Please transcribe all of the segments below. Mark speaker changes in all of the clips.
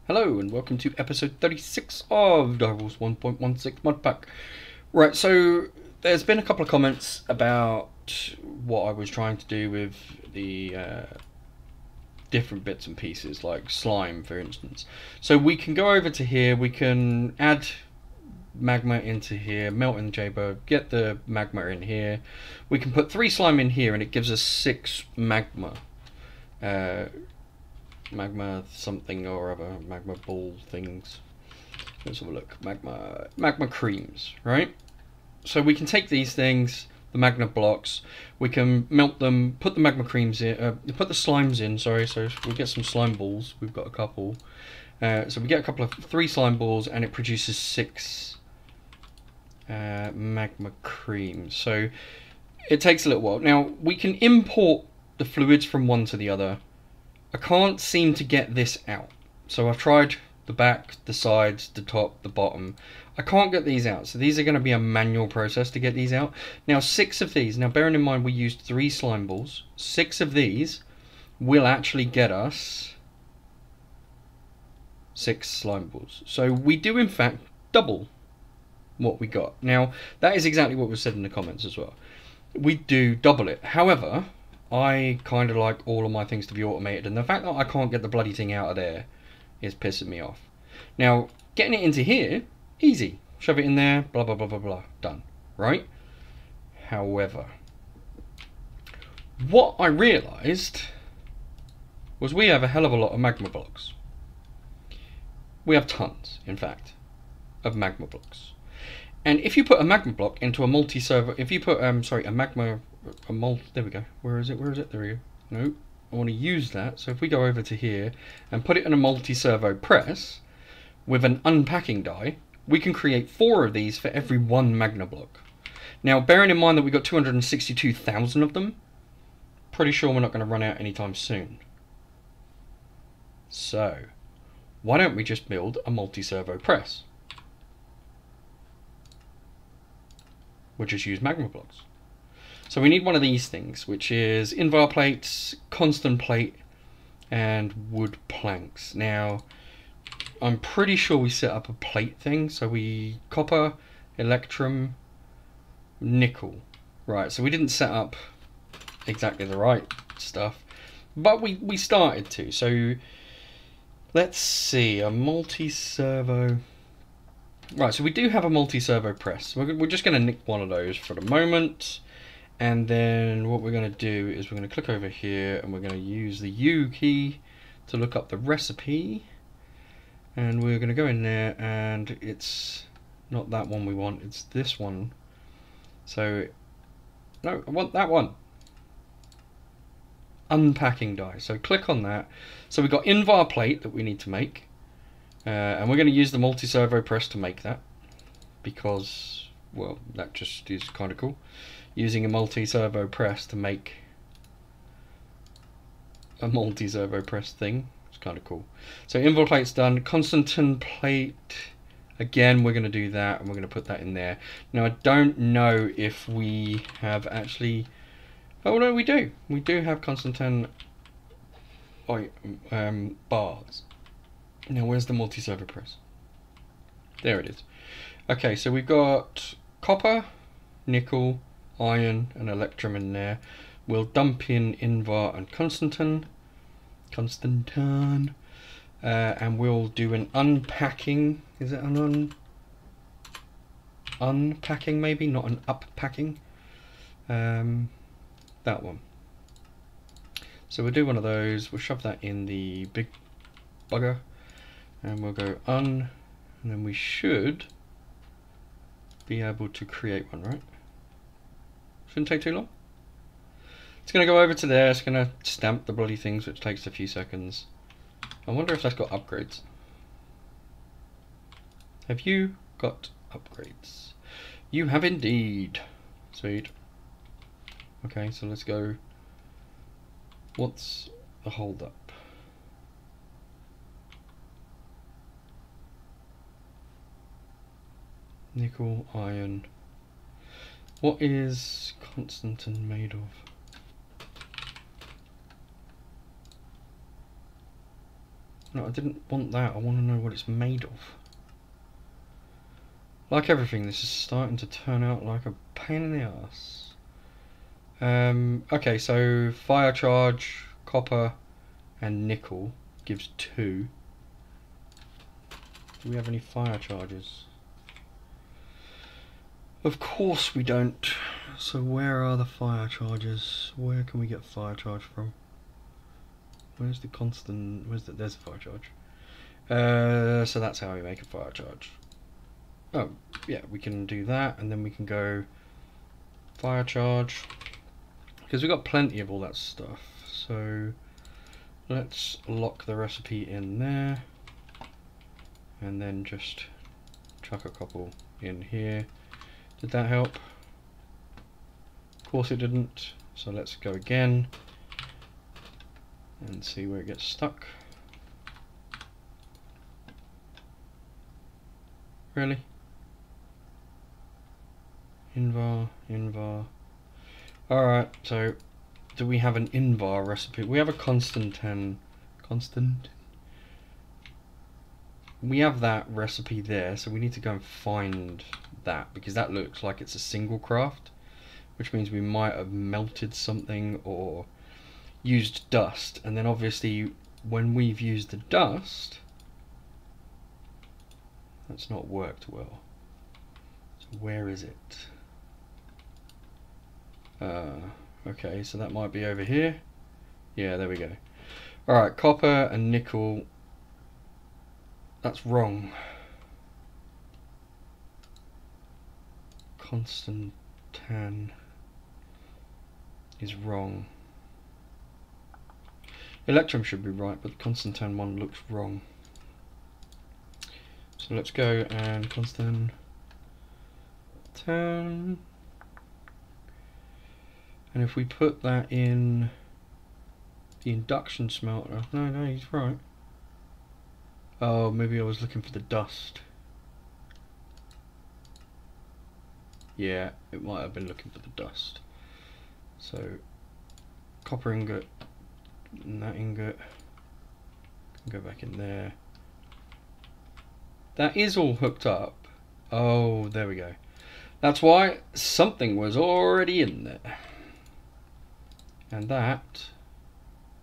Speaker 1: Hello and welcome to episode 36 of Direwolf 1.16 mod pack. Right, so there's been a couple of comments about what I was trying to do with the different bits and pieces, like slime for instance. So we can go over to here, we can add magma into here, melt in the Jaybird, get the magma in here. We can put 3 slime in here and it gives us 6 magma. Magma something or other, magma ball things. Let's have a look. Magma creams, right? So we can take these things, the magma blocks, we can melt them, put the magma creams in, put the slimes in, sorry, so we get some slime balls, we've got a couple. So we get a couple of 3 slime balls and it produces 6 magma creams. So it takes a little while. Now we can import the fluids from one to the other. I can't seem to get this out. So I've tried the back, the sides, the top, the bottom. I can't get these out. So these are going to be a manual process to get these out. Now 6 of these, now bearing in mind we used 3 slime balls, 6 of these will actually get us 6 slime balls. So we do in fact double what we got. Now that is exactly what was said in the comments as well. We do double it. However, I kind of like all of my things to be automated, and the fact that I can't get the bloody thing out of there is pissing me off. Now, getting it into here, easy. Shove it in there, blah, blah, blah, blah, blah, done, right? However, what I realised was we have a hell of a lot of magma blocks. We have tons, in fact, of magma blocks. And if you put a magma block into a multi-servo, if you put, there we go, where is it, there we go, no, I want to use that, so if we go over to here and put it in a multi-servo press with an unpacking die, we can create 4 of these for every 1 magma block. Now bearing in mind that we've got 262,000 of them, pretty sure we're not going to run out anytime soon. So, why don't we just build a multi-servo press? We'll just use magma blocks. So we need one of these things, which is invar plates, constant plate, and wood planks. Now, I'm pretty sure we set up a plate thing. So we copper, electrum, nickel. Right, so we didn't set up exactly the right stuff, but we started to. So let's see, a multi-servo. Right, so we do have a multi-servo press. We're just going to nick one of those for the moment. And then what we're going to do is we're going to click over here and we're going to use the U key to look up the recipe. And we're going to go in there and it's not that one we want, it's this one. So, no, I want that one. Unpacking die. So click on that. So we've got invar plate that we need to make. And we're going to use the multi-servo press to make that, because, well, that just is kind of cool. Using a multi-servo press to make a multi-servo press thing, it's kind of cool. So invar plate's done. Constant plate, again, we're going to do that, and we're going to put that in there. Now, I don't know if we have actually... Oh, no, we do. We do have constant bars. Now, where's the multi-servo press? There it is. Okay, so we've got copper, nickel, iron, and electrum in there. We'll dump in invar and constantan, and we'll do an unpacking. Is it an unpacking maybe, not an uppacking? That one. So we'll do one of those. We'll shove that in the big bugger. And we'll go and then we should be able to create one, right? Shouldn't take too long. It's going to go over to there, it's going to stamp the bloody things, which takes a few seconds. I wonder if that's got upgrades. Have you got upgrades? You have indeed. Sweet. Okay, so let's go. What's the hold up? Nickel, iron. What is constantan made of? No, I didn't want that. I want to know what it's made of. Like everything, this is starting to turn out like a pain in the ass. Okay, so fire charge, copper, and nickel gives 2. Do we have any fire charges? Of course we don't. So where are the fire charges? Where can we get fire charge from? Where's the constant? There's a fire charge. So that's how we make a fire charge. Oh, yeah, we can do that, and then we can go fire charge, because we've got plenty of all that stuff. So let's lock the recipe in there, and then just chuck a couple in here. Did that help? Of course it didn't. So let's go again and see where it gets stuck. Really? Invar. Alright, so do we have an invar recipe? We have a constant. We have that recipe there, so we need to go and find that, because that looks like it's a single craft, which means we might have melted something or used dust, and then obviously when we've used the dust, that's not worked well. So where is it? Okay, so that might be over here. Yeah, there we go. Alright, copper and nickel. That's wrong. Constantan is wrong. Electrum should be right, but the Constantan one looks wrong. So let's go and Constantan. And if we put that in the induction smelter, no, he's right. Oh, maybe I was looking for the dust. Yeah, it might have been looking for the dust. So, copper ingot, and that ingot can go back in there. That is all hooked up. Oh, there we go. That's why something was already in there. And that,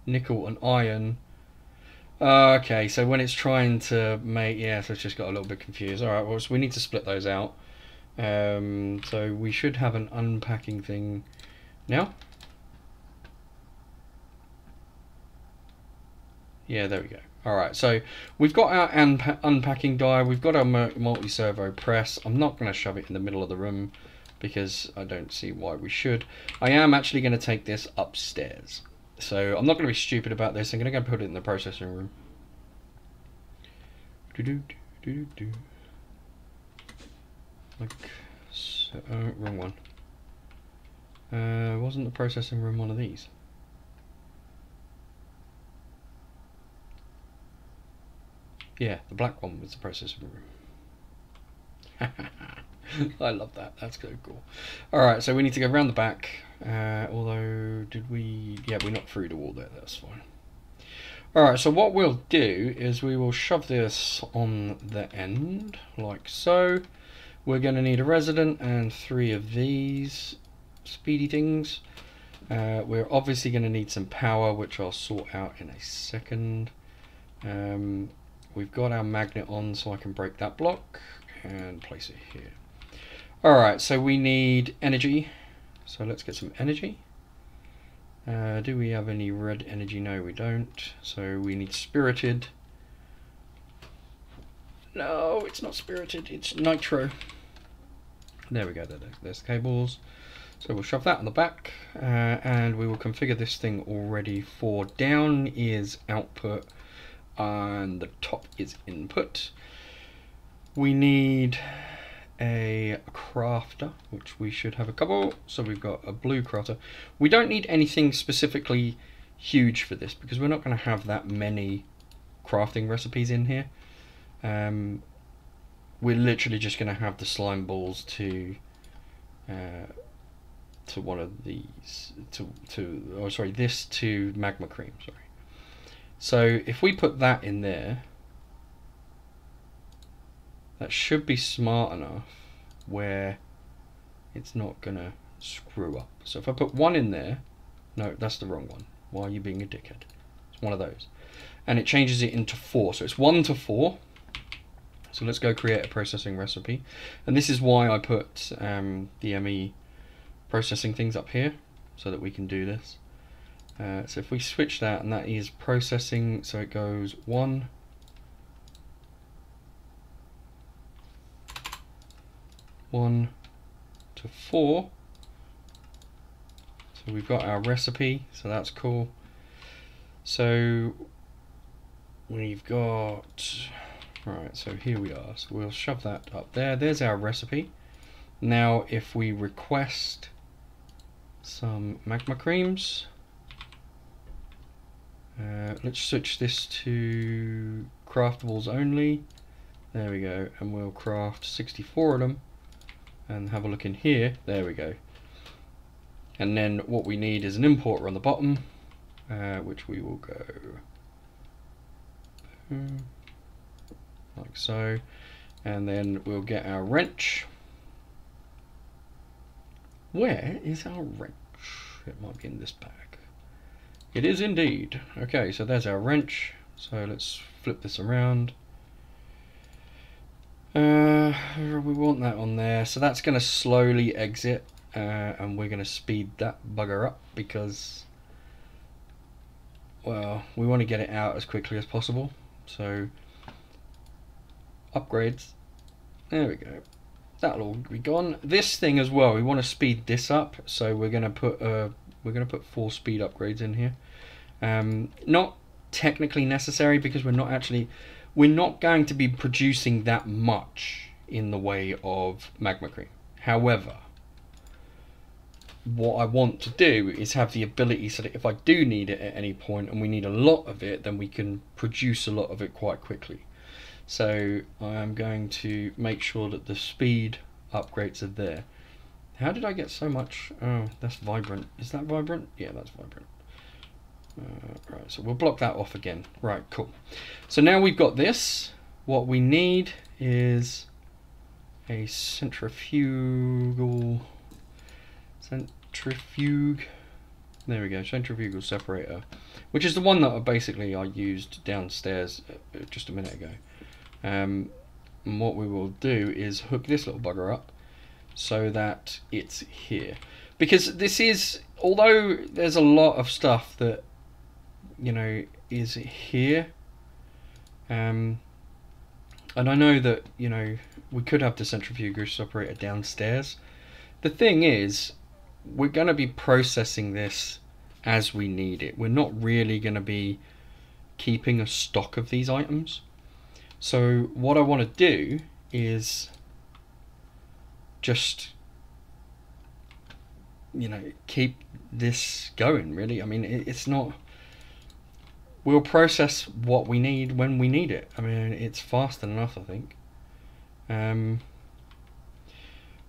Speaker 1: nickel and iron. Okay, so when it's trying to make, yeah, so it's just got a little bit confused. Alright, well, so we need to split those out. So we should have an unpacking thing now. Yeah, there we go. Alright, so we've got our unpacking die, we've got our multi-servo press. I'm not going to shove it in the middle of the room because I don't see why we should. I am actually going to take this upstairs. So I'm not going to be stupid about this. I'm going to go put it in the processing room. Like so, wrong one. Wasn't the processing room one of these? Yeah, the black one was the processing room. I love that. That's so cool. Alright, so we need to go around the back. Although, did we... Yeah, we knocked through the wall there. That's fine. Alright, so what we'll do is we will shove this on the end, like so. We're going to need a resident and 3 of these speedy things. We're obviously going to need some power, which I'll sort out in a second. We've got our magnet on, so I can break that block and place it here. Alright, so we need energy. So let's get some energy. Do we have any red energy? No, we don't. So we need spirited. No, it's not spirited, it's nitro. There we go, there's the cables. So we'll shove that on the back, and we will configure this thing already for down is output and the top is input. We need a crafter, which we should have a couple. So we've got a blue crafter. We don't need anything specifically huge for this because we're not going to have that many crafting recipes in here. We're literally just going to have the slime balls to one of these, oh sorry, this to magma cream, sorry. So if we put that in there, that should be smart enough where it's not gonna screw up. So if I put 1 in there, no, that's the wrong one. Why are you being a dickhead? It's one of those. And it changes it into 4. So it's 1 to 4. So let's go create a processing recipe. And this is why I put the ME processing things up here, so that we can do this. So if we switch that, and that is processing, so it goes 1, to 4. So we've got our recipe, so that's cool. So we've got, right, so here we are. So we'll shove that up there. There's our recipe. Now if we request some magma creams, let's switch this to craftables only. There we go, and we'll craft 64 of them. And have a look in here. There we go. And then what we need is an importer on the bottom, which we will go like so. And then we'll get our wrench. Where is our wrench? It might be in this bag. It is indeed. Okay, so there's our wrench. So let's flip this around. We want that on there, so that's going to slowly exit, and we're going to speed that bugger up because, well, we want to get it out as quickly as possible. So upgrades, there we go, that'll all be gone. This thing as well, we want to speed this up, so we're going to put 4 speed upgrades in here. Not technically necessary because we're not going to be producing that much in the way of magma cream. However, what I want to do is have the ability so that if I do need it at any point and we need a lot of it, then we can produce a lot of it quite quickly. So I am going to make sure that the speed upgrades are there. How did I get so much? Oh, that's vibrant. Is that vibrant? Yeah, that's vibrant. Right, so we'll block that off again. Right, cool. So now we've got this. What we need is a centrifuge. There we go, centrifugal separator, which is the one that I used downstairs just a minute ago. And what we will do is hook this little bugger up so that it's here, because this is, although there's a lot of stuff that, you know, is here, and I know that, you know, we could have the centrifugal separator downstairs. The thing is, we're going to be processing this as we need it. We're not really going to be keeping a stock of these items. So what I want to do is just, you know, keep this going, really. I mean, it's not, we'll process what we need when we need it. I mean, it's fast enough, I think.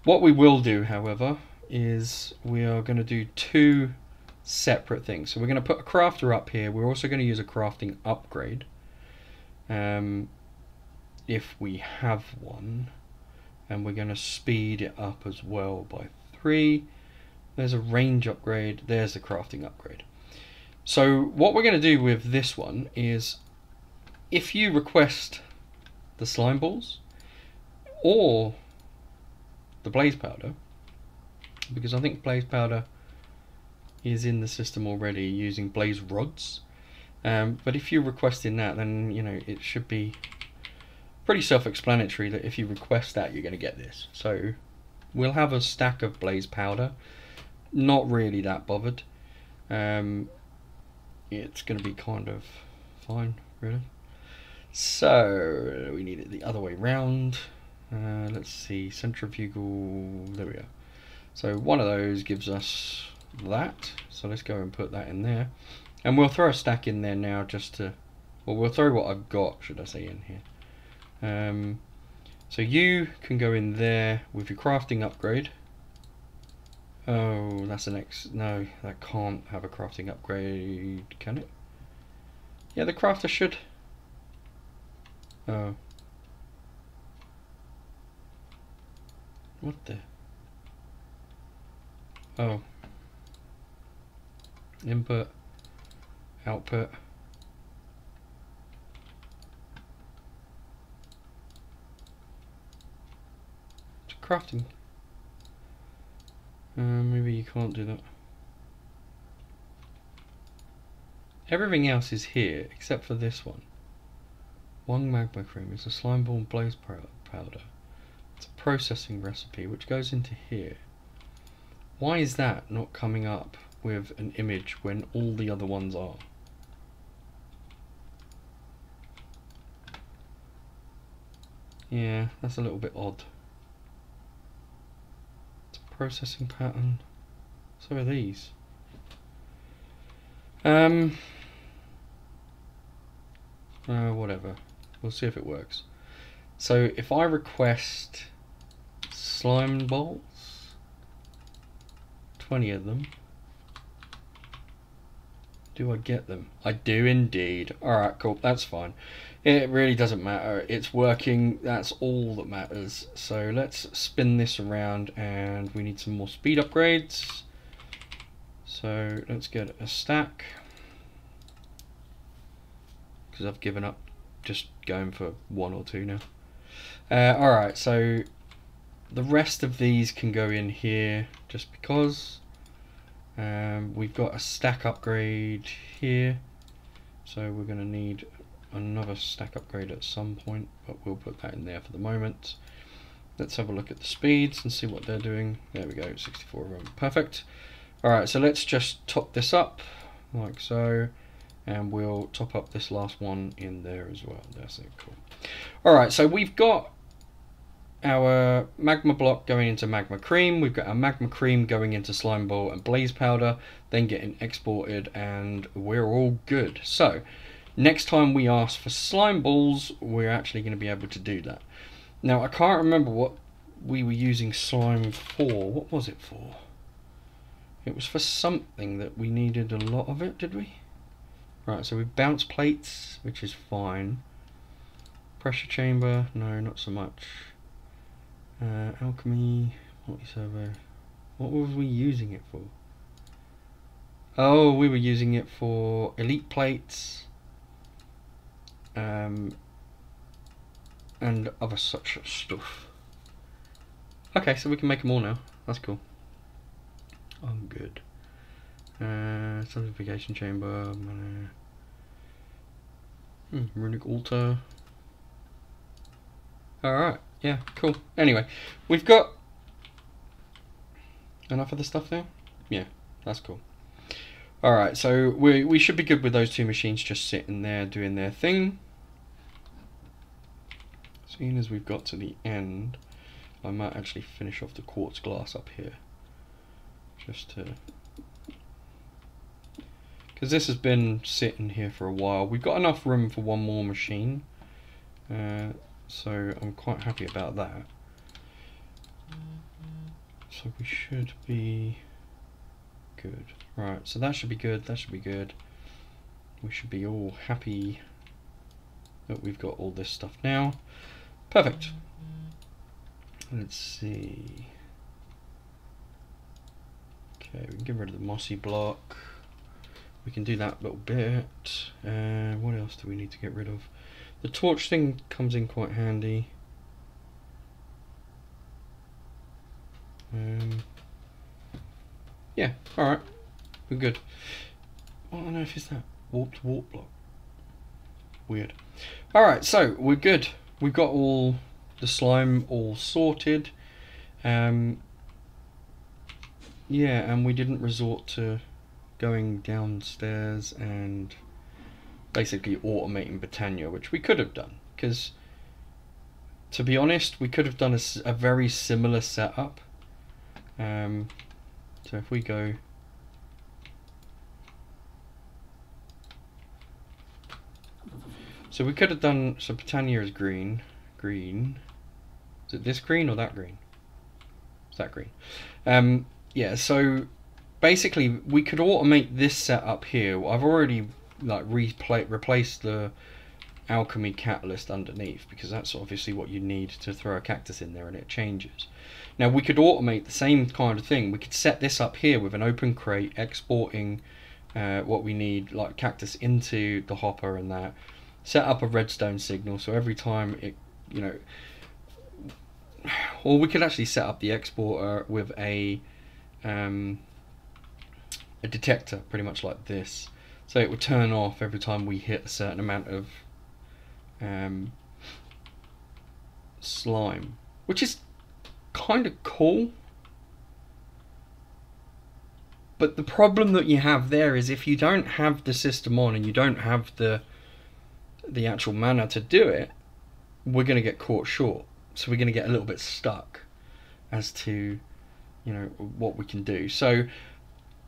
Speaker 1: What we will do, however, is we are going to do 2 separate things. So we're going to put a crafter up here. We're also going to use a crafting upgrade, if we have one, and we're going to speed it up as well by 3. There's a range upgrade, there's the crafting upgrade. So what we're going to do with this one is, if you request the slime balls or the blaze powder, because I think blaze powder is in the system already using blaze rods, but if you're requesting that, then, you know, it should be pretty self-explanatory that if you request that, you're going to get this. So we'll have a stack of blaze powder, not really that bothered. It's going to be kind of fine, really. So we need it the other way round. Let's see, centrifugal, there we go. So one of those gives us that, so let's go and put that in there, and we'll throw a stack in there now, just to, well, we'll throw what I've got, should I say, in here. So you can go in there with your crafting upgrade. Oh, that's an X. No, that can't have a crafting upgrade, can it? Yeah, the crafter should. Oh. What the? Oh. Input. Output. It's crafting. Maybe you can't do that. Everything else is here except for this one. One magma cream is a slime ball blaze powder. It's a processing recipe which goes into here. Why is that not coming up with an image when all the other ones are? Yeah, that's a little bit odd. It's a processing pattern. So are these. Whatever. We'll see if it works. So if I request slime balls, 20 of them, do I get them? I do indeed. Alright, cool, that's fine. It really doesn't matter. It's working, that's all that matters. So let's spin this around, and we need some more speed upgrades. So let's get a stack, because I've given up just going for 1 or 2 now. Alright, so the rest of these can go in here just because. We've got a stack upgrade here, so we're going to need another stack upgrade at some point, but we'll put that in there for the moment. Let's have a look at the speeds and see what they're doing. There we go, 64 of them. Perfect. Alright, so let's just top this up like so, and we'll top up this last one in there as well. That's it, cool. Alright, so we've got our magma block going into magma cream, we've got our magma cream going into slime ball and blaze powder, then getting exported, and we're all good. So next time we ask for slime balls, we're actually going to be able to do that. Now I can't remember what we were using slime for. What was it for? It was for something that we needed a lot of it, did we? Right, so we bounce plates, which is fine. Pressure chamber, no, not so much. Alchemy, multi-servo. What was we using it for? Oh, we were using it for elite plates, and other such stuff. Okay, so we can make them all now. That's cool. Oh, good. Solidification chamber, runic altar. Alright, yeah, cool. Anyway, we've got enough of the stuff now? Yeah, that's cool. Alright, so we should be good with those 2 machines just sitting there doing their thing. Seeing as we've got to the end, I might actually finish off the quartz glass up here. Just to... because this has been sitting here for a while. We've got enough room for 1 more machine. So I'm quite happy about that. So we should be good. Right, so that should be good, that should be good. We should be all happy that we've got all this stuff now. Perfect. Let's see. Okay, we can get rid of the mossy block. We can do that little bit. What else do we need to get rid of? The torch thing comes in quite handy. Yeah, alright. We're good. What on earth is that? Warped warp block. Weird. Alright, so we're good. We've got all the slime all sorted. Yeah, and we didn't resort to going downstairs and basically automating Britannia, which we could have done, because to be honest, we could have done a very similar setup. So if we go, so we could have done, so Britannia is green. Is it this green or that green? It's that green. Yeah, so basically we could automate this setup here. I've already like replace the alchemy catalyst underneath, because that's obviously what you need to throw a cactus in there and it changes. Now we could automate the same kind of thing. We could set this up here with an open crate, exporting what we need, like cactus, into the hopper, and that set up a redstone signal, so every time it, you know, or we could actually set up the exporter with a detector, pretty much like this, so it would turn off every time we hit a certain amount of slime, which is kind of cool. But the problem that you have there is if you don't have the system on and you don't have the actual mana to do it, we're going to get caught short. So we're going to get a little bit stuck as to, you know, what we can do. So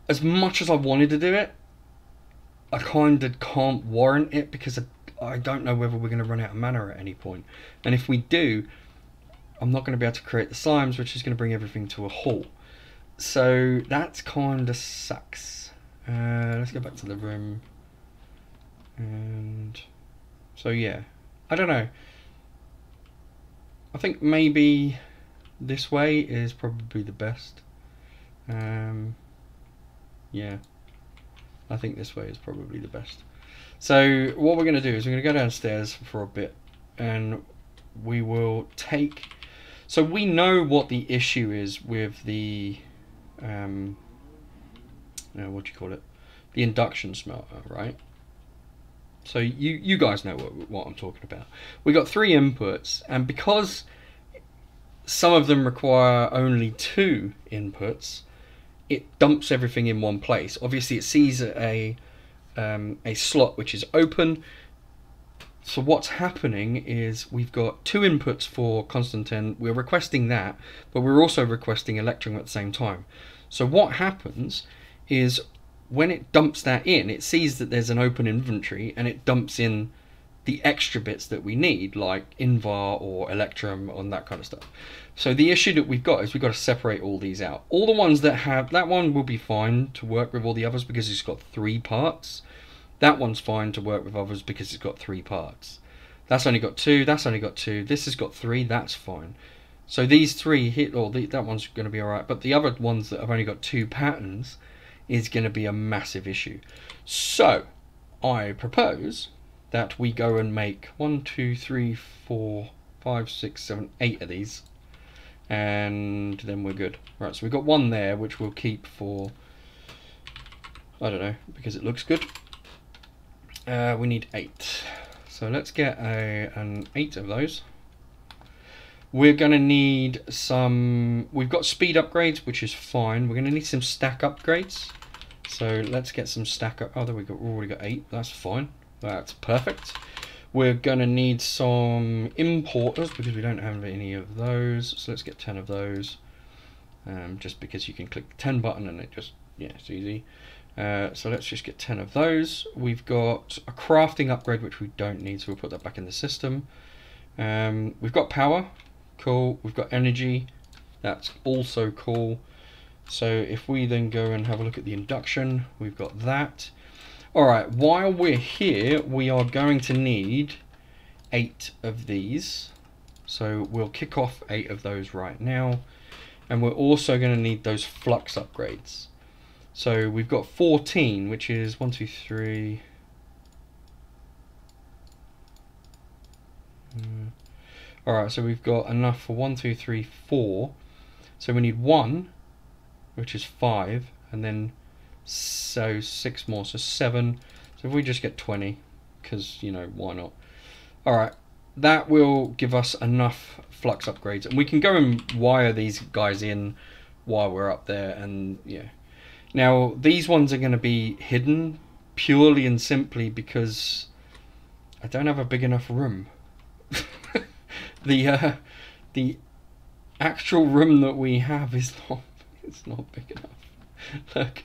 Speaker 1: as much as I wanted to do it, I kind of can't warrant it, because I don't know whether we're going to run out of mana at any point. And if we do, I'm not going to be able to create the slimes, which is going to bring everything to a halt. So that kind of sucks. Let's go back to the room. And so yeah, I don't know. I think maybe this way is probably the best. Yeah, I think this way is probably the best. So what we're going to do is we're going to go downstairs for a bit, and we will take... So we know what the issue is with the... what do you call it? The induction smelter, right? So you guys know what I'm talking about. We got 3 inputs, and because some of them require only 2 inputs, it dumps everything in one place. Obviously, it sees a slot which is open. So what's happening is we've got 2 inputs for Constantine. We're requesting that, but we're also requesting Electrum at the same time. So what happens is when it dumps that in, it sees that there's an open inventory, and it dumps in the extra bits that we need, like Invar or Electrum and that kind of stuff. So the issue that we've got is we've got to separate all these out. All the ones that have, that one will be fine to work with all the others because it's got 3 parts. That one's fine to work with others because it's got 3 parts. That's only got 2, that's only got 2, this has got 3, that's fine. So these 3 hit, or that one's going to be alright, but the other ones that have only got 2 patterns is going to be a massive issue. So I propose that we go and make 1, 2, 3, 4, 5, 6, 7, 8 of these, and then we're good. Right, so we've got 1 there which we'll keep for, I don't know, because it looks good. We need 8, so let's get an 8 of those. We're going to need some, we've got speed upgrades, which is fine. We're going to need some stack upgrades, so let's get some stack up. Oh, there we go, we've already got 8, that's fine, that's perfect. We're going to need some importers because we don't have any of those, so let's get 10 of those, just because you can click the 10 button and it just, yeah, it's easy. So let's just get 10 of those. We've got a crafting upgrade which we don't need, so we'll put that back in the system. We've got power, cool. We've got energy, that's also cool. So if we then go and have a look at the induction, we've got that. Alright, while we're here, we are going to need 8 of these. So we'll kick off 8 of those right now. And we're also going to need those flux upgrades. So we've got 14, which is 1, 2, 3. Alright, so we've got enough for 1, 2, 3, 4. So we need 1, which is 5, and then so 6 more, so 7. So if we just get 20, because, you know, why not? Alright, that will give us enough flux upgrades, and we can go and wire these guys in while we're up there, and yeah. Now, these ones are going to be hidden purely and simply because I don't have a big enough room. The actual room that we have is not big enough. Look,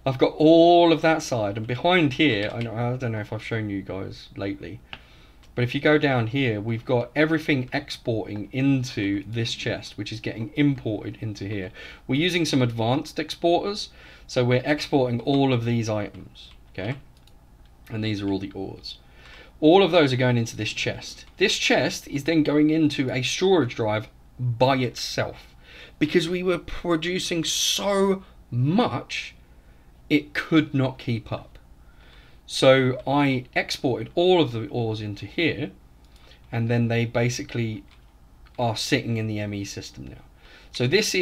Speaker 1: I've got all of that side, and behind here, I don't know if I've shown you guys lately, but if you go down here, we've got everything exporting into this chest, which is getting imported into here. We're using some advanced exporters, so we're exporting all of these items, okay? and these are all the ores. All of those are going into this chest. This chest is then going into a storage drive by itself, because we were producing so much it could not keep up. So I exported all of the ores into here, and then they basically are sitting in the ME system now. So this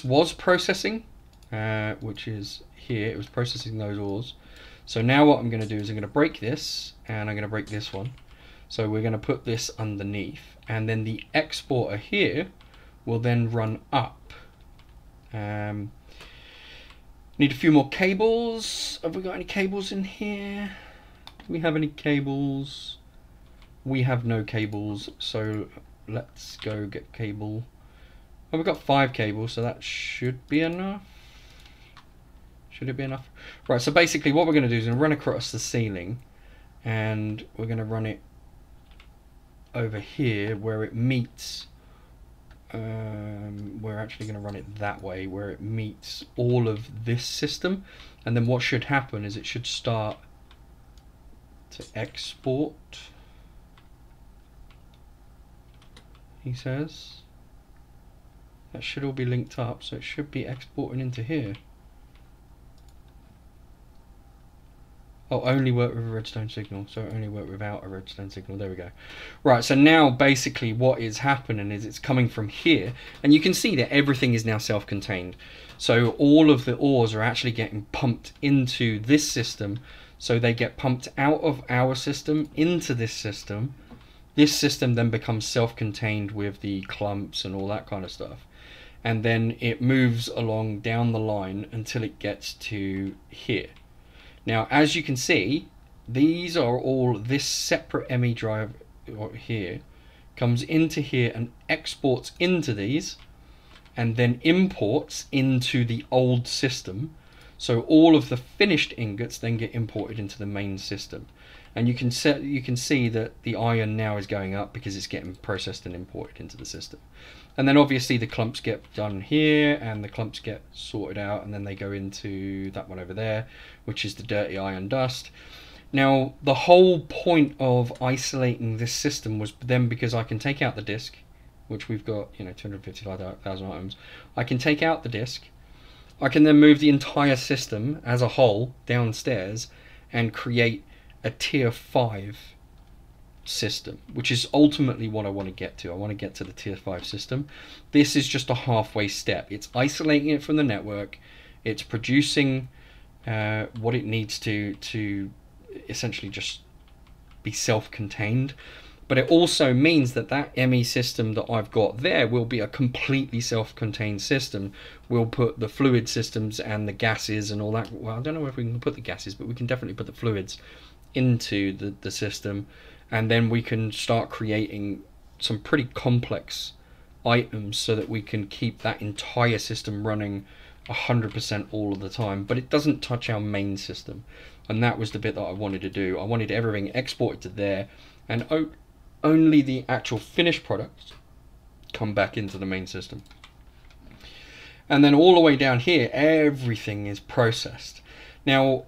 Speaker 1: was processing, which is here. It was processing those ores. So now what I'm going to do is I'm going to break this, and I'm going to break this one. So we're going to put this underneath, and then the exporter here will then run up. Need a few more cables. Have we got any cables in here? Do we have any cables? We have no cables, so let's go get cable. Oh, we've got 5 cables, so that should be enough. Should it be enough? Right, so basically what we're going to do is run across the ceiling, and we're going to run it over here where it meets. We're actually going to run it that way where it meets all of this system, and then what should happen is it should start to export, he says. That should all be linked up, so it should be exporting into here. Oh, only work with a redstone signal, so only work without a redstone signal. There we go. Right, so now basically what is happening is it's coming from here, and you can see that everything is now self-contained. So all of the ores are actually getting pumped into this system, so they get pumped out of our system into this system. This system then becomes self-contained with the clumps and all that kind of stuff. And then it moves along down the line until it gets to here. Now, as you can see, these are all, this separate ME drive here comes into here and exports into these, and then imports into the old system. So all of the finished ingots then get imported into the main system. And you can see that the iron now is going up because it's getting processed and imported into the system. And then obviously the clumps get done here, and the clumps get sorted out, and then they go into that one over there, which is the dirty iron dust. Now, the whole point of isolating this system was then because I can take out the disk, which we've got, you know, 255,000 items. I can take out the disk. I can then move the entire system as a whole downstairs and create a tier 5 system, which is ultimately what I want to get to. I want to get to the tier 5 system. This is just a halfway step. It's isolating it from the network. It's producing what it needs to essentially just be self-contained. But it also means that that ME system that I've got there will be a completely self-contained system. We'll put the fluid systems and the gases and all that. Well, I don't know if we can put the gases, but we can definitely put the fluids into the system. And then we can start creating some pretty complex items so that we can keep that entire system running 100% all of the time. But it doesn't touch our main system. And that was the bit that I wanted to do. I wanted everything exported to there, and only the actual finished products come back into the main system. And then all the way down here, everything is processed. Now,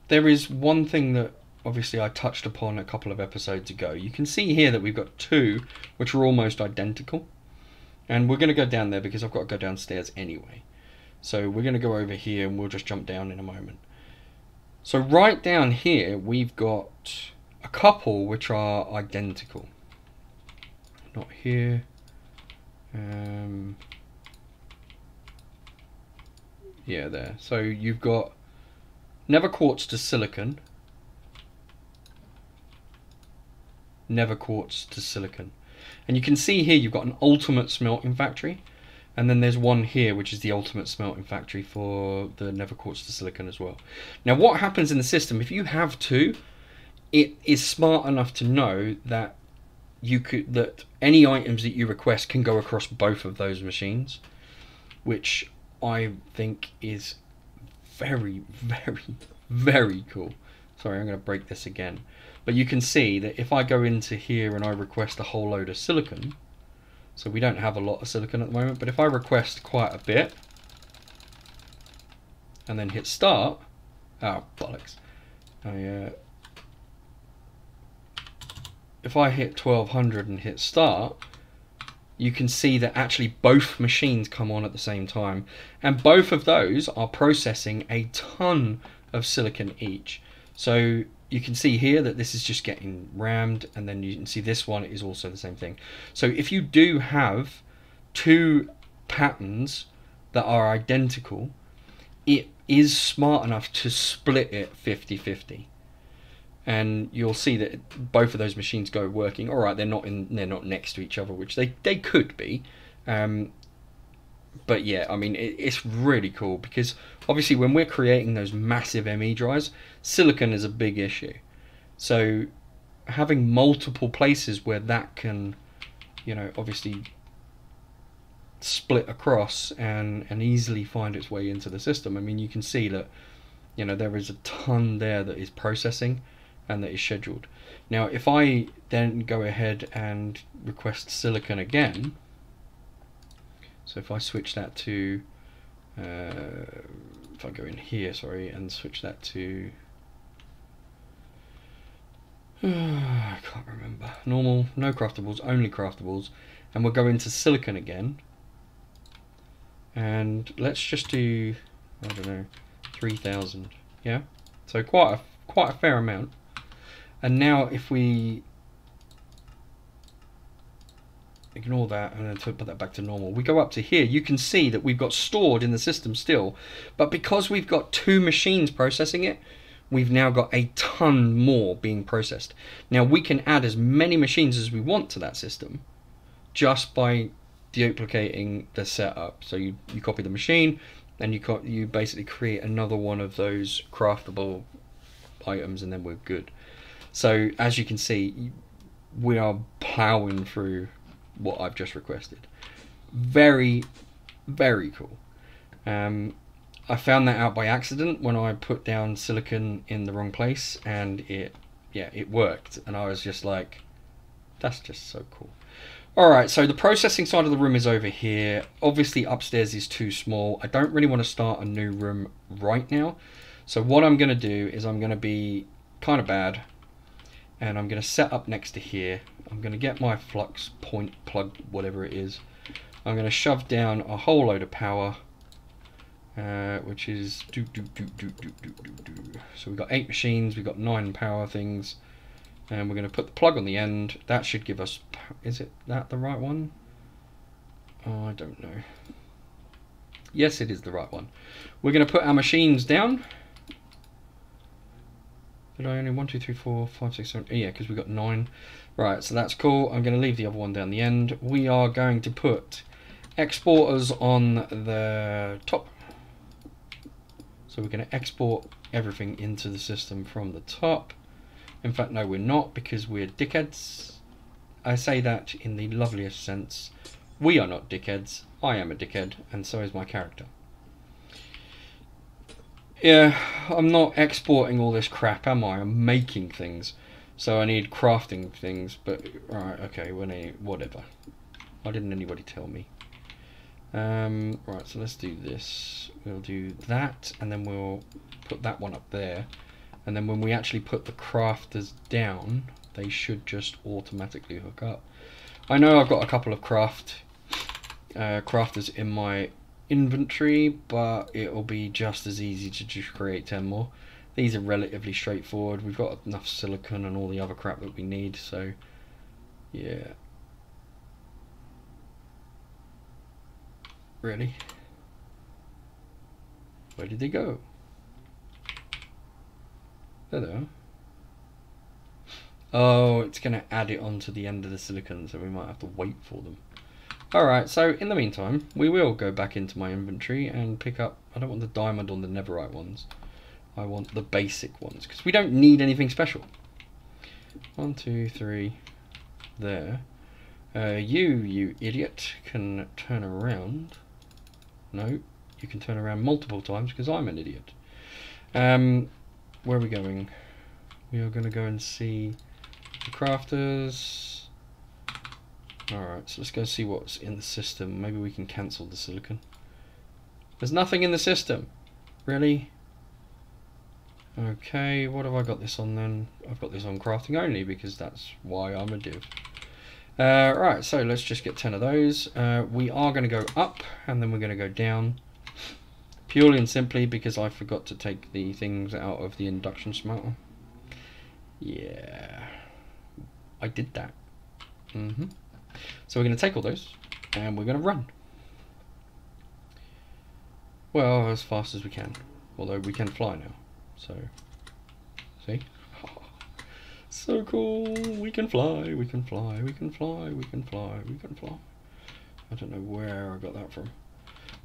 Speaker 1: there is one thing that obviously I touched upon a couple of episodes ago. You can see here that we've got 2 which are almost identical, and we're going to go down there because I've got to go downstairs anyway. So we're going to go over here and we'll just jump down in a moment. So right down here we've got a couple which are identical. Not here. Yeah, there. So you've got never quartz to silicon, never quartz to silicon. And you can see here you've got an ultimate smelting factory, and then there's one here which is the ultimate smelting factory for the never quartz to silicon as well. Now what happens in the system, if you have 2, it is smart enough to know that that any items that you request can go across both of those machines, which I think is very, very, very cool. Sorry, I'm going to break this again. But you can see that if I go into here and I request a whole load of silicon, so we don't have a lot of silicon at the moment, but if I request quite a bit and then hit start, oh bollocks, if I hit 1200 and hit start, you can see that actually both machines come on at the same time, and both of those are processing a ton of silicon each. So you can see here that this is just getting rammed, and then you can see this one is also the same thing. So if you do have two patterns that are identical, it is smart enough to split it 50-50. And you'll see that both of those machines go working. All right, they're not next to each other, which they could be, but yeah, I mean it's really cool, because obviously when we're creating those massive ME drives, silicon is a big issue. So having multiple places where that can, you know, obviously split across and easily find its way into the system. I mean, you can see that, you know, there is a ton there that is processing and that is scheduled. Now if I then go ahead and request silicon again, so if I switch that to if I go in here, sorry, and switch that to I can't remember, normal, no craftables, only craftables, and we'll go into silicon again, and let's just do, I don't know, 3000. Yeah, so quite a fair amount. And now if we ignore that and then put that back to normal, we go up to here, you can see that we've got stored in the system still, but because we've got two machines processing it, we've now got a ton more being processed. Now we can add as many machines as we want to that system just by duplicating the setup. So you copy the machine, and you basically create another one of those craftable items, and then we're good. So as you can see, we are plowing through what I've just requested. Very, very cool. I found that out by accident when I put down silicon in the wrong place, and it worked, and I was just like, that's just so cool. Alright, so the processing side of the room is over here. Obviously upstairs is too small. I don't really want to start a new room right now. So what I'm going to do is I'm going to be kind of bad, and I'm going to set up next to here. I'm going to get my flux point plug, whatever it is. I'm going to shove down a whole load of power, which is so we've got 8 machines, we've got 9 power things, and we're going to put the plug on the end. That should give us, is it that the right one? Oh, I don't know. Yes, it is the right one. We're going to put our machines down. Did I only 1, 2, 3, 4, 5, 6, 7? Yeah, because we've got 9. Right, so that's cool. I'm going to leave the other one down the end. We are going to put exporters on the top. So we're going to export everything into the system from the top. In fact, no, we're not, because we're dickheads. I say that in the loveliest sense. We are not dickheads. I am a dickhead, and so is my character. Yeah, I'm not exporting all this crap, am I? I'm making things. So I need crafting things, but alright, okay, whatever. Why didn't anybody tell me? Right, so let's do this. We'll do that, and then we'll put that one up there. And then when we actually put the crafters down, they should just automatically hook up. I know I've got a couple of crafters in my inventory, but it'll be just as easy to just create 10 more. These are relatively straightforward. We've got enough silicon and all the other crap that we need, so yeah. Really? Where did they go? There they are. Oh, it's going to add it onto the end of the silicon, so we might have to wait for them. Alright, so in the meantime, we will go back into my inventory and pick up, I don't want the diamond or the netherite ones. I want the basic ones, because we don't need anything special. 1, 2, 3, there. You idiot, can turn around. No, you can turn around multiple times, because I'm an idiot. Where are we going? We are going to go and see the crafters. Alright, so let's go see what's in the system. Maybe we can cancel the silicon. There's nothing in the system. Really? Okay, what have I got this on then? I've got this on crafting only because that's why I'm a div. Right, so let's just get 10 of those. We are going to go up and then we're going to go down. Purely and simply because I forgot to take the things out of the induction smelter. Yeah, I did that. So we're going to take all those and we're going to run. Well, as fast as we can. Although we can fly now. So, see? So cool. We can fly, we can fly, we can fly, we can fly, we can fly. I don't know where I got that from.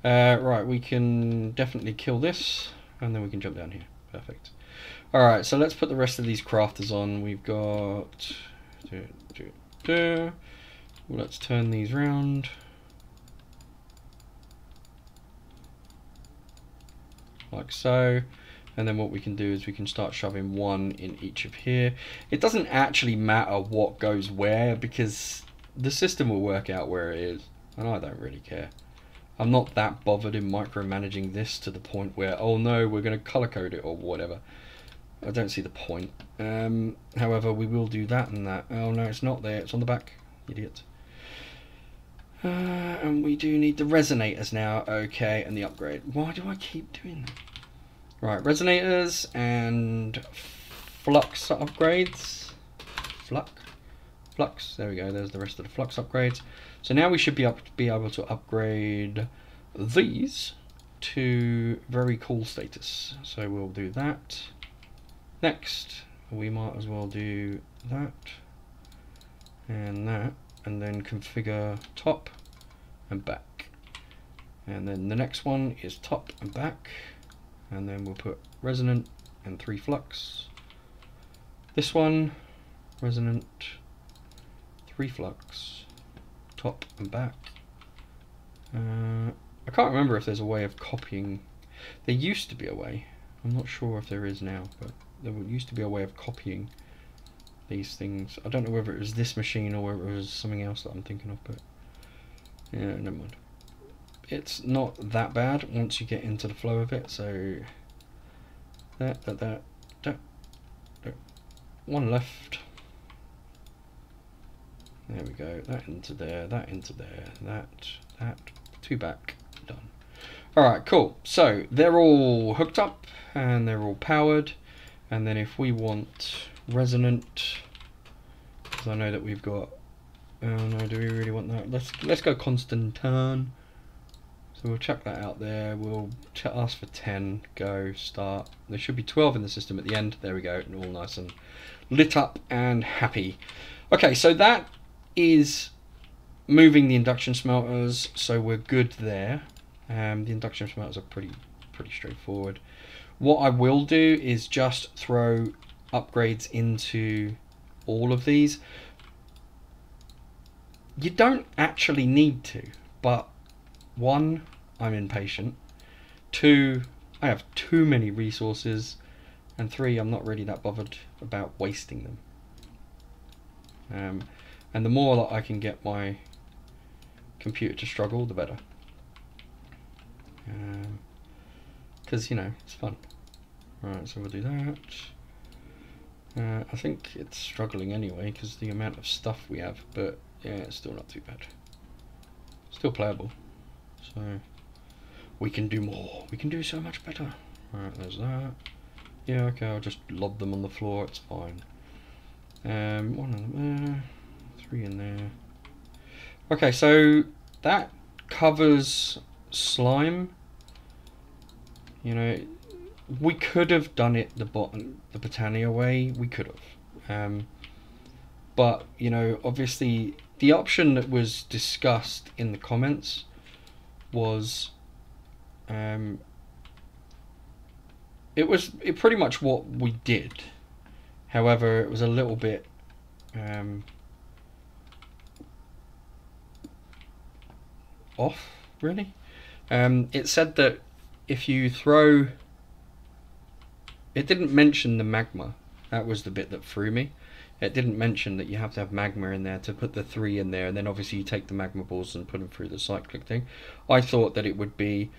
Speaker 1: Right, we can definitely kill this and then we can jump down here. Perfect. Alright, so let's put the rest of these crafters on. We've got... Let's turn these round. Like so. And then what we can do is we can start shoving one in each of here. It doesn't actually matter what goes where because the system will work out where it is. And I don't really care. I'm not that bothered in micromanaging this to the point where, oh no, we're going to color code it or whatever. I don't see the point. However, we will do that and that. Oh no, it's not there. It's on the back. Idiot. And we do need the resonators now. Okay, and the upgrade. Why do I keep doing that? Right, resonators and flux upgrades. Flux. There we go. There's the rest of the flux upgrades. So now we should be able to upgrade these to very cool status. So we'll do that. Next, we might as well do that and that, and then configure top and back. And then the next one is top and back, and then we'll put resonant and 3 flux. This one, resonant, 3 flux, top and back. I can't remember if there's a way of copying. There used to be a way. I'm not sure if there is now, but there used to be a way of copying these things. I don't know whether it was this machine or whether it was something else that I'm thinking of, but yeah, never mind. It's not that bad once you get into the flow of it. So that. One left. There we go. That into there. That into there. That. 2 back. Done. All right. Cool. So they're all hooked up and they're all powered. And then if we want resonant, because I know that we've got. Oh no, do we really want that? Let's go constant turn. So we'll chuck that out there. We'll ask for 10. Go start. There should be 12 in the system at the end. There we go. And all nice and lit up and happy. Okay, so that is moving the induction smelters. So we're good there. The induction smelters are pretty straightforward. What I will do is just throw upgrades into all of these. You don't actually need to, but 1, I'm impatient. 2, I have too many resources. And 3, I'm not really that bothered about wasting them. And the more that I can get my computer to struggle, the better. Because, you know, it's fun. Right, so we'll do that. I think it's struggling anyway because the amount of stuff we have, but yeah, it's still not too bad. Still playable. So we can do more. We can do so much better. Alright, there's that. Yeah, okay, I'll just lob them on the floor, it's fine. 1 in there, 3 in there. Okay, so that covers slime. You know, we could have done it the Botania way, we could have. But, you know, obviously the option that was discussed in the comments was it pretty much what we did. However, it was a little bit off, really. It said that if you throw, it didn't mention the magma. That was the bit that threw me. It didn't mention that you have to have magma in there to put the 3 in there, and then obviously you take the magma balls and put them through the cyclic thing. I thought that it would be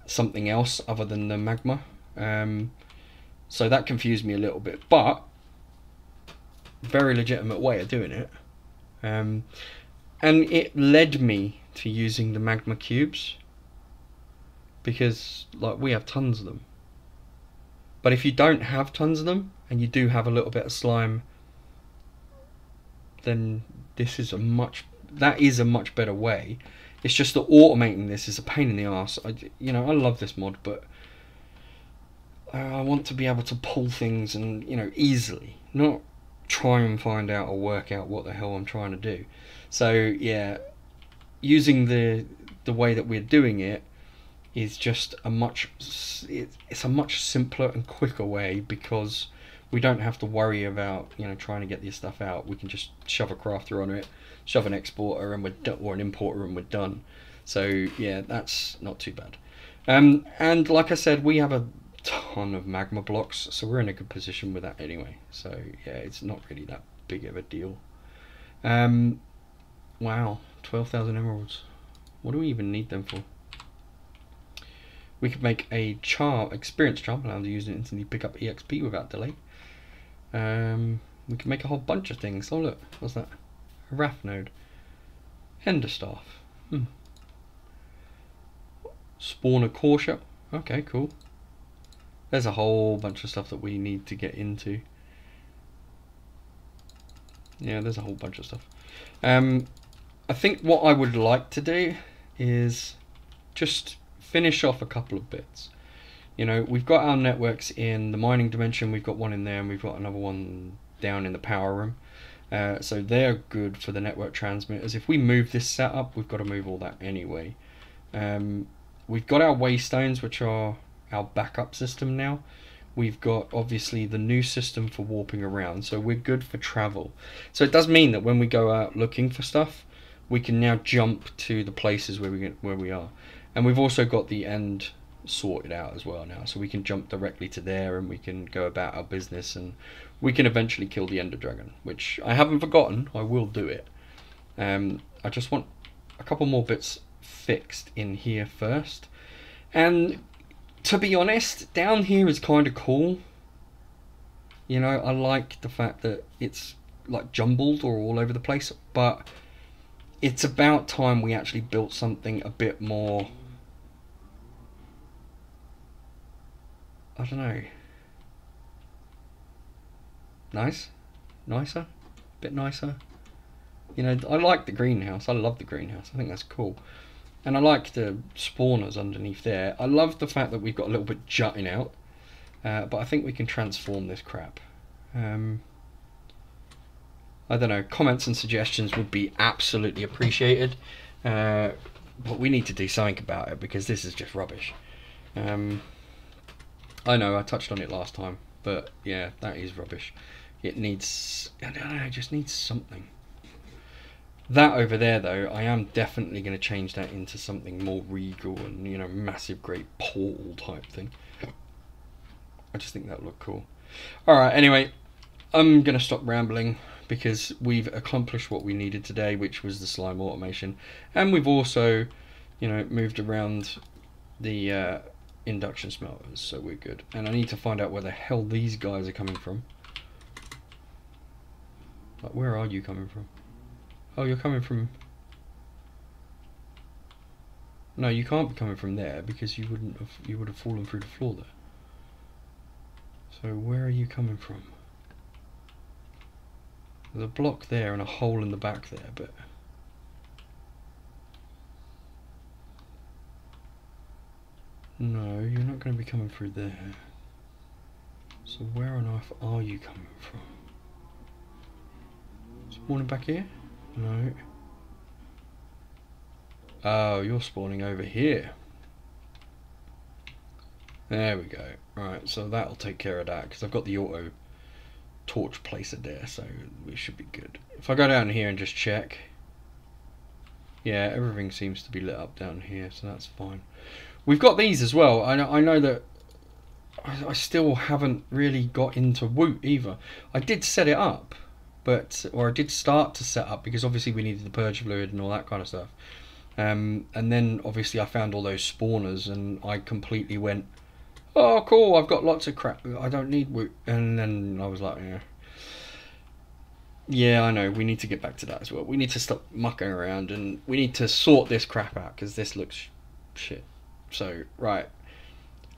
Speaker 1: something else other than the magma. So that confused me a little bit, but very legitimate way of doing it. And it led me to using the magma cubes, because like we have tons of them. But if you don't have tons of them and you do have a little bit of slime, then this is a much better way. It's just that automating this is a pain in the arse. I love this mod, but I want to be able to pull things and easily, not try and find out or work out what the hell I'm trying to do. So yeah, using the way that we're doing it is just a much simpler and quicker way, because we don't have to worry about trying to get this stuff out. We can just shove a crafter on it, shove an exporter, and or an importer, and we're done. So yeah, that's not too bad. And like I said, we have a ton of magma blocks, so we're in a good position with that anyway. So yeah, it's not really that big of a deal. Wow, 12,000 emeralds. What do we even need them for? We could make a experience charm, allow them to use it instantly pick up EXP without delay. We can make a whole bunch of things. Oh look, what's that? A raft node. Henderstaff. Spawner core shell. Okay, cool. There's a whole bunch of stuff that we need to get into. Yeah, there's a whole bunch of stuff. I think what I would like to do is just finish off a couple of bits. We've got our networks in the mining dimension, we've got one in there, and we've got another one down in the power room. So they're good for the network transmitters. If we move this setup, we've got to move all that anyway. We've got our waystones, which are our backup system now. We've got obviously the new system for warping around, so we're good for travel. So it does mean that when we go out looking for stuff, we can now jump to the places where we are. And we've also got the end sorted out as well now, so we can jump directly to there and we can go about our business, and we can eventually kill the Ender Dragon, which I haven't forgotten. I will do it. I just want a couple more bits fixed in here first. And to be honest, down here is kind of cool. I like the fact that it's like jumbled or all over the place, but it's about time we actually built something a bit more, I don't know, nicer, a bit nicer. I like the greenhouse. I love the greenhouse. I think that's cool. And I like the spawners underneath there. I love the fact that we've got a little bit jutting out. But I think we can transform this crap. I don't know, comments and suggestions would be absolutely appreciated. But we need to do something about it, because this is just rubbish. I know, I touched on it last time, but yeah, that is rubbish. It needs, I don't know, it just needs something. That over there though, I am definitely going to change that into something more regal and, massive great portal type thing. I just think that would look cool. Alright, anyway, I'm going to stop rambling, because we've accomplished what we needed today, which was the slime automation. And we've also, moved around the induction smelters, so we're good. And I need to find out where the hell these guys are coming from. Like, where are you coming from? Oh, you're coming from... No, you can't be coming from there, because you would have fallen through the floor there. So where are you coming from? There's a block there and a hole in the back there, but... No, you're not going to be coming through there. So where on earth are you coming from? Spawning back here? No. Oh, you're spawning over here. There we go. Right, so that'll take care of that, because I've got the auto torch placer there, so we should be good. If I go down here and just check, yeah, everything seems to be lit up down here, so that's fine. We've got these as well. I know that I still haven't really got into Woot either. I did set it up, or I did start to set up, because obviously we needed the purge fluid and all that kind of stuff. And then obviously I found all those spawners, and I completely went, oh cool, I've got lots of crap, I don't need wood. And then I was like, yeah, I know, we need to get back to that as well. We need to stop mucking around and we need to sort this crap out because this looks shit. So, right,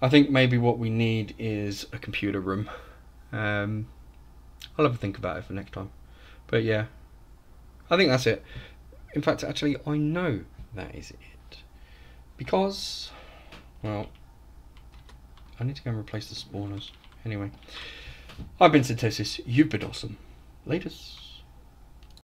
Speaker 1: I think maybe what we need is a computer room. I'll have a think about it for next time. But yeah, I think that's it. In fact, actually, I know that is it. Because, well, I need to go and replace the spawners. Anyway, I've been Synthesis, you've been awesome. Latest.